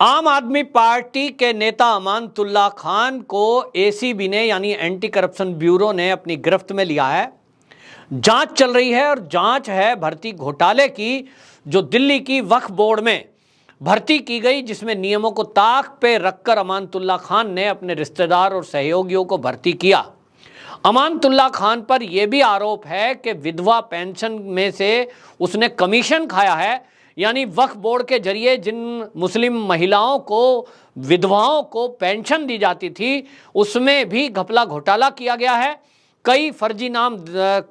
आम आदमी पार्टी के नेता अमानतुल्लाह खान को एसीबी ने यानी एंटी करप्शन ब्यूरो ने अपनी गिरफ्त में लिया है। जांच चल रही है और जांच है भर्ती घोटाले की जो दिल्ली की वक्फ बोर्ड में भर्ती की गई, जिसमें नियमों को ताक पे रखकर अमानतुल्लाह खान ने अपने रिश्तेदार और सहयोगियों को भर्ती किया। अमानतुल्लाह खान पर यह भी आरोप है कि विधवा पेंशन में से उसने कमीशन खाया है, यानी वक्फ बोर्ड के जरिए जिन मुस्लिम महिलाओं को, विधवाओं को पेंशन दी जाती थी उसमें भी घपला घोटाला किया गया है। कई फर्जी नाम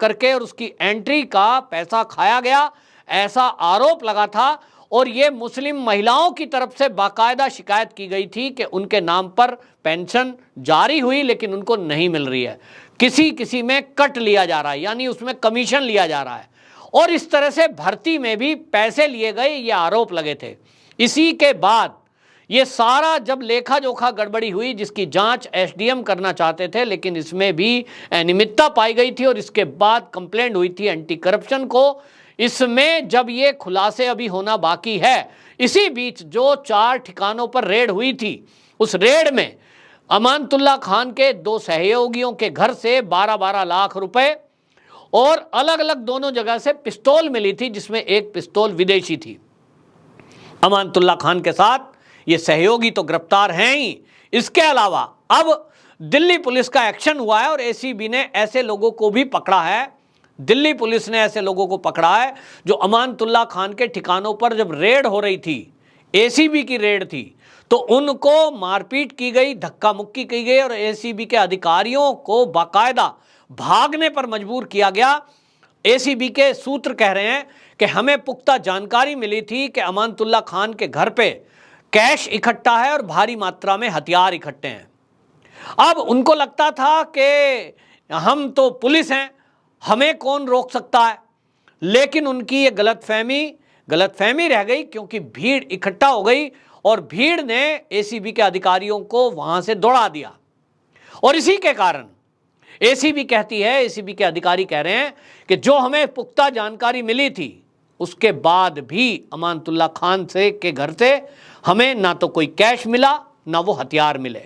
करके और उसकी एंट्री का पैसा खाया गया, ऐसा आरोप लगा था। और ये मुस्लिम महिलाओं की तरफ से बाकायदा शिकायत की गई थी कि उनके नाम पर पेंशन जारी हुई लेकिन उनको नहीं मिल रही है, किसी किसी में कट लिया जा रहा है, यानी उसमें कमीशन लिया जा रहा है। और इस तरह से भर्ती में भी पैसे लिए गए, ये आरोप लगे थे। इसी के बाद ये सारा जब लेखा जोखा गड़बड़ी हुई, जिसकी जांच एसडीएम करना चाहते थे लेकिन इसमें भी अनियमितता पाई गई थी और इसके बाद कंप्लेंट हुई थी एंटी करप्शन को। इसमें जब ये खुलासे अभी होना बाकी है, इसी बीच जो 4 ठिकानों पर रेड हुई थी, उस रेड में अमानतुल्लाह खान के 2 सहयोगियों के घर से 12-12 लाख रुपए और अलग अलग दोनों जगह से पिस्तौल मिली थी, जिसमें एक पिस्तौल विदेशी थी। अमानतुल्लाह खान के साथ ये सहयोगी तो गिरफ्तार हैं ही, इसके अलावा अब दिल्ली पुलिस का एक्शन हुआ है और एसीबी ने ऐसे लोगों को भी पकड़ा है। दिल्ली पुलिस ने ऐसे लोगों को पकड़ा है जो अमानतुल्लाह खान के ठिकानों पर जब रेड हो रही थी, एसीबी की रेड थी, तो उनको मारपीट की गई, धक्का मुक्की की गई और एसीबी के अधिकारियों को बाकायदा भागने पर मजबूर किया गया। एसीबी के सूत्र कह रहे हैं कि हमें पुख्ता जानकारी मिली थी कि अमानतुल्लाह खान के घर पे कैश इकट्ठा है और भारी मात्रा में हथियार इकट्ठे हैं। अब उनको लगता था कि हम तो पुलिस हैं, हमें कौन रोक सकता है, लेकिन उनकी ये गलतफहमी रह गई, क्योंकि भीड़ इकट्ठा हो गई और भीड़ ने एसीबी के अधिकारियों को वहां से दौड़ा दिया। और इसी के कारण एसीबी के अधिकारी कह रहे हैं कि जो हमें पुख्ता जानकारी मिली थी, उसके बाद भी अमानतुल्लाह खान के घर से हमें ना तो कोई कैश मिला, ना वो हथियार मिले।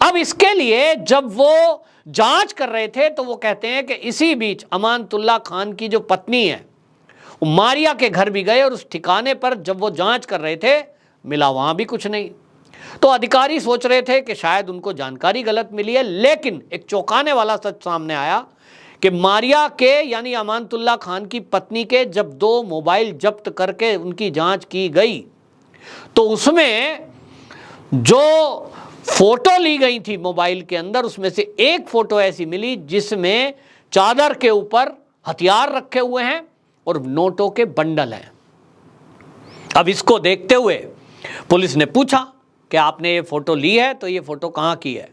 अब इसके लिए जब वो जांच कर रहे थे तो वो कहते हैं कि इसी बीच अमानतुल्लाह खान की जो पत्नी है वो मारिया के घर भी गए और उस ठिकाने पर जब वो जांच कर रहे थे मिला वहां भी कुछ नहीं। तो अधिकारी सोच रहे थे कि शायद उनको जानकारी गलत मिली है, लेकिन एक चौंकाने वाला सच सामने आया कि मारिया के यानी अमानतुल्लाह खान की पत्नी के जब 2 मोबाइल जब्त करके उनकी जांच की गई तो उसमें जो फोटो ली गई थी मोबाइल के अंदर, उसमें से एक फोटो ऐसी मिली जिसमें चादर के ऊपर हथियार रखे हुए हैं और नोटों के बंडल हैं। अब इसको देखते हुए पुलिस ने पूछा कि आपने ये फोटो ली है तो ये फोटो कहाँ की है।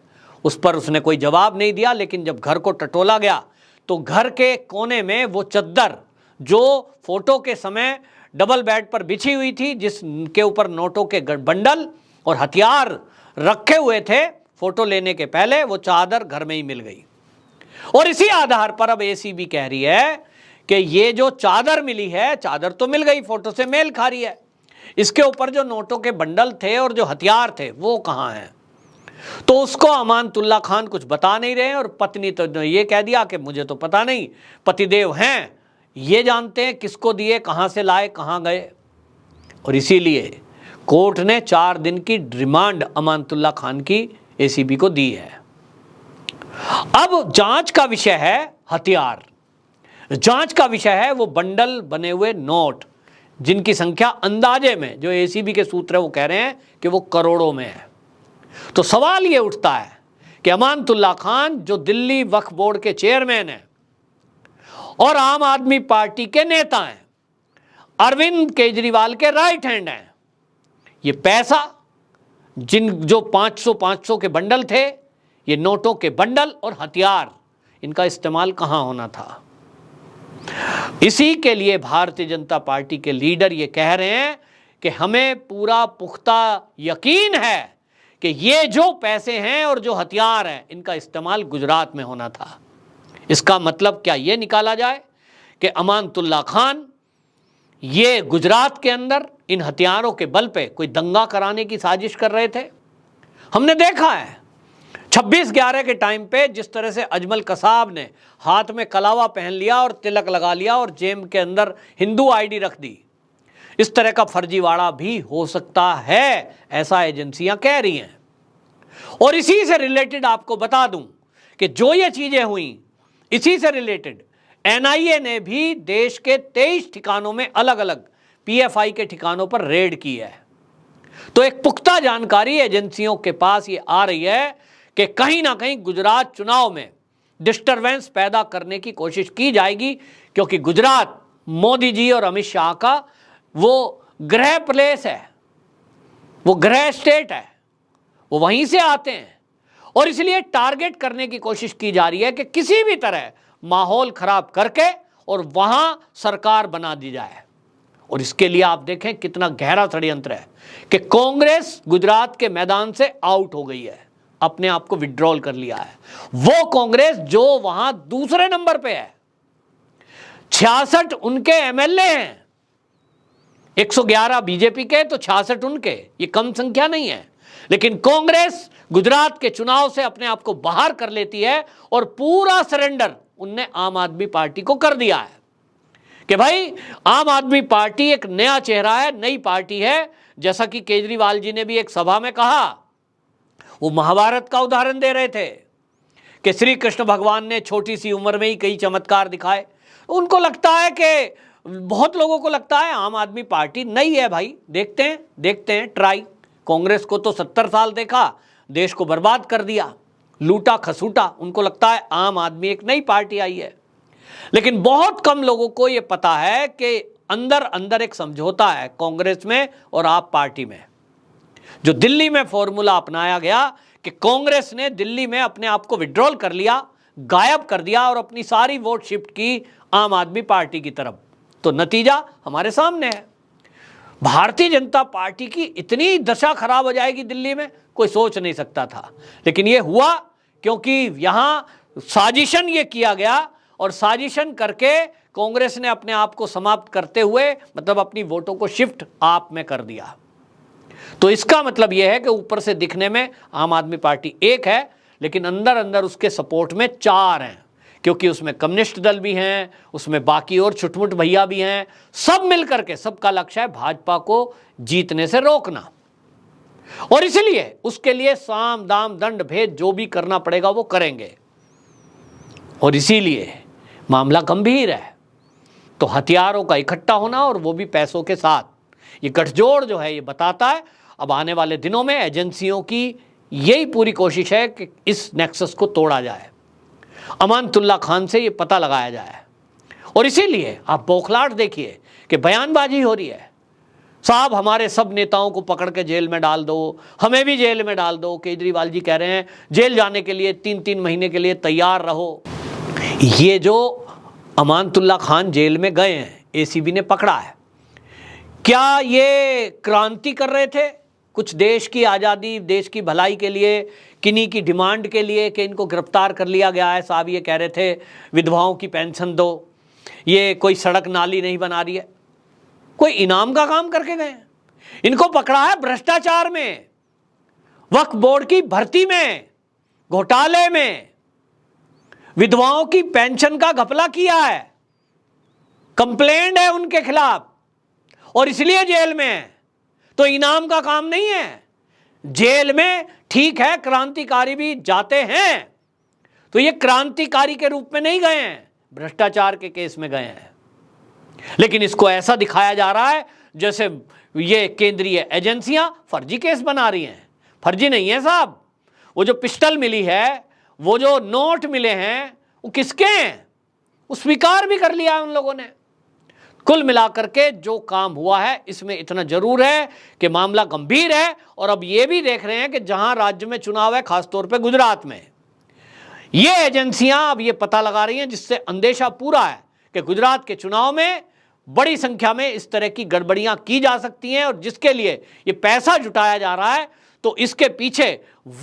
उस पर उसने कोई जवाब नहीं दिया, लेकिन जब घर को टटोला गया तो घर के कोने में वो चद्दर जो फोटो के समय डबल बेड पर बिछी हुई थी, जिसके ऊपर नोटों के बंडल और हथियार रखे हुए थे, फोटो लेने के पहले वो चादर घर में ही मिल गई। और इसी आधार पर अब एसीबी कह रही है कि ये जो चादर मिली है, चादर तो मिल गई, फोटो से मेल खा रही है, इसके ऊपर जो नोटों के बंडल थे और जो हथियार थे वो कहाँ हैं। तो उसको अमानतुल्लाह खान कुछ बता नहीं रहे और पत्नी तो ये कह दिया कि मुझे तो पता नहीं, पतिदेव हैं, ये जानते हैं किसको दिए, कहाँ से लाए, कहाँ गए। और इसीलिए कोर्ट ने 4 दिन की रिमांड अमानतुल्लाह खान की एसीबी को दी है। अब जांच का विषय है हथियार, जांच का विषय है वो बंडल बने हुए नोट, जिनकी संख्या अंदाजे में जो एसीबी के सूत्र है वो कह रहे हैं कि वो करोड़ों में है। तो सवाल ये उठता है कि अमानतुल्लाह खान जो दिल्ली वक्फ बोर्ड के चेयरमैन हैं और आम आदमी पार्टी के नेता हैं, अरविंद केजरीवाल के राइट हैंड हैं, ये पैसा जो 500 के बंडल थे, ये नोटों के बंडल और हथियार, इनका इस्तेमाल कहां होना था। इसी के लिए भारतीय जनता पार्टी के लीडर ये कह रहे हैं कि हमें पूरा पुख्ता यकीन है कि ये जो पैसे हैं और जो हथियार हैं, इनका इस्तेमाल गुजरात में होना था। इसका मतलब क्या ये निकाला जाए कि अमानतुल्लाह खान ये गुजरात के अंदर इन हथियारों के बल पे कोई दंगा कराने की साजिश कर रहे थे? हमने देखा है 26/11 के टाइम पे जिस तरह से अजमल कसाब ने हाथ में कलावा पहन लिया और तिलक लगा लिया और जेब के अंदर हिंदू आईडी रख दी, इस तरह का फर्जीवाड़ा भी हो सकता है, ऐसा एजेंसियां कह रही हैं। और इसी से रिलेटेड आपको बता दूं कि जो ये चीजें हुई, इसी से रिलेटेड एनआईए ने भी देश के 23 ठिकानों में अलग अलग पीएफआई के ठिकानों पर रेड की है। तो एक पुख्ता जानकारी एजेंसियों के पास ये आ रही है कि कहीं ना कहीं गुजरात चुनाव में डिस्टरबेंस पैदा करने की कोशिश की जाएगी, क्योंकि गुजरात मोदी जी और अमित शाह का वो गृह प्लेस है, वो गृह स्टेट है, वो वहीं से आते हैं और इसलिए टारगेट करने की कोशिश की जा रही है कि किसी भी तरह माहौल खराब करके और वहां सरकार बना दी जाए। और इसके लिए आप देखें कितना गहरा षड्यंत्र है कि कांग्रेस गुजरात के मैदान से आउट हो गई है, अपने आप को विड्रॉल कर लिया है। वो कांग्रेस जो वहां दूसरे नंबर पे है, 66 उनके एमएलए हैं, 111 बीजेपी के तो 66 उनके, ये कम संख्या नहीं है। लेकिन कांग्रेस गुजरात के चुनाव से अपने आप को बाहर कर लेती है और पूरा सरेंडर उनने आम आदमी पार्टी को कर दिया है कि भाई आम आदमी पार्टी एक नया चेहरा है, नई पार्टी है। जैसा कि केजरीवाल जी ने भी एक सभा में कहा, वो महाभारत का उदाहरण दे रहे थे कि श्री कृष्ण भगवान ने छोटी सी उम्र में ही कई चमत्कार दिखाए। उनको लगता है कि बहुत लोगों को लगता है आम आदमी पार्टी नई है, भाई देखते हैं ट्राई। कांग्रेस को तो 70 साल देखा, देश को बर्बाद कर दिया, लूटा खसूटा। उनको लगता है आम आदमी एक नई पार्टी आई है। लेकिन बहुत कम लोगों को यह पता है कि अंदर अंदर एक समझौता है कांग्रेस में और आप पार्टी में। जो दिल्ली में फॉर्मूला अपनाया गया कि कांग्रेस ने दिल्ली में अपने आप को विड्रॉल कर लिया, गायब कर दिया और अपनी सारी वोट शिफ्ट की आम आदमी पार्टी की तरफ, तो नतीजा हमारे सामने है। भारतीय जनता पार्टी की इतनी दशा खराब हो जाएगी दिल्ली में, कोई सोच नहीं सकता था। लेकिन यह हुआ क्योंकि यहां साजिशन ये किया गया और साजिशन करके कांग्रेस ने अपने आप को समाप्त करते हुए मतलब अपनी वोटों को शिफ्ट आप में कर दिया। तो इसका मतलब यह है कि ऊपर से दिखने में आम आदमी पार्टी एक है, लेकिन अंदर अंदर उसके सपोर्ट में 4 हैं, क्योंकि उसमें कम्युनिस्ट दल भी हैं, उसमें बाकी और छुटमुट भैया भी हैं। सब मिलकर के सबका लक्ष्य है भाजपा को जीतने से रोकना, और इसलिए उसके लिए साम दाम दंड भेद जो भी करना पड़ेगा वो करेंगे। और इसीलिए मामला गंभीर है। तो हथियारों का इकट्ठा होना और वो भी पैसों के साथ, ये गठजोड़ जो है ये बताता है अब आने वाले दिनों में एजेंसियों की यही पूरी कोशिश है कि इस नेक्सस को तोड़ा जाए, अमानतुल्लाह खान से ये पता लगाया जाए। और इसीलिए आप बौखलाहट देखिए कि बयानबाजी हो रही है, साहब हमारे सब नेताओं को पकड़ के जेल में डाल दो, हमें भी जेल में डाल दो। केजरीवाल जी कह रहे हैं जेल जाने के लिए 3-3 महीने के लिए तैयार रहो। ये जो अमानतुल्लाह खान जेल में गए हैं, एसीबी ने पकड़ा है, क्या ये क्रांति कर रहे थे कुछ देश की आज़ादी, देश की भलाई के लिए, किन्हीं की डिमांड के लिए कि इनको गिरफ्तार कर लिया गया है? साहब ये कह रहे थे विधवाओं की पेंशन दो, ये कोई सड़क नाली नहीं बना रही है, कोई इनाम का काम करके गए। इनको पकड़ा है भ्रष्टाचार में, वक्फ बोर्ड की भर्ती में, घोटाले में, विधवाओं की पेंशन का घपला किया है, कंप्लेंट है उनके खिलाफ और इसलिए जेल में है। तो इनाम का काम नहीं है। जेल में ठीक है क्रांतिकारी भी जाते हैं, तो ये क्रांतिकारी के रूप में नहीं गए हैं, भ्रष्टाचार के केस में गए हैं। लेकिन इसको ऐसा दिखाया जा रहा है जैसे ये केंद्रीय एजेंसियां फर्जी केस बना रही हैं। फर्जी नहीं है साहब, वो जो पिस्टल मिली है, वो जो नोट मिले हैं, वो किसके हैं, वो स्वीकार भी कर लिया है उन लोगों ने। कुल मिलाकर के जो काम हुआ है इसमें इतना जरूर है कि मामला गंभीर है। और अब ये भी देख रहे हैं कि जहां राज्य में चुनाव है, खासतौर पे गुजरात में, ये एजेंसियां अब ये पता लगा रही हैं, जिससे अंदेशा पूरा है कि गुजरात के चुनाव में बड़ी संख्या में इस तरह की गड़बड़ियां की जा सकती हैं और जिसके लिए ये पैसा जुटाया जा रहा है। तो इसके पीछे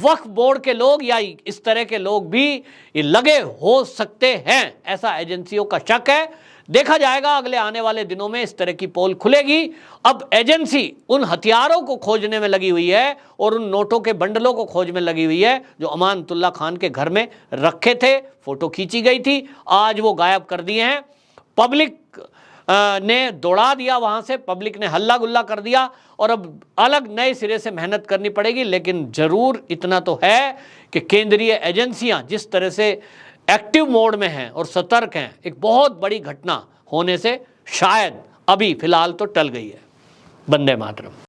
वक्फ बोर्ड के लोग या इस तरह के लोग भी ये लगे हो सकते हैं, ऐसा एजेंसियों का शक है। देखा जाएगा अगले आने वाले दिनों में इस तरह की पोल खुलेगी। अब एजेंसी उन हथियारों को खोजने में लगी हुई है और उन नोटों के बंडलों को खोज में लगी हुई है जो अमानतुल्लाह खान के घर में रखे थे, फोटो खींची गई थी, आज वो गायब कर दिए हैं। पब्लिक ने दौड़ा दिया वहां से, पब्लिक ने हल्ला गुल्ला कर दिया और अब अलग नए सिरे से मेहनत करनी पड़ेगी। लेकिन जरूर इतना तो है कि केंद्रीय एजेंसियां जिस तरह से एक्टिव मोड में हैं और सतर्क हैं, एक बहुत बड़ी घटना होने से शायद अभी फिलहाल तो टल गई है। वंदे मातरम।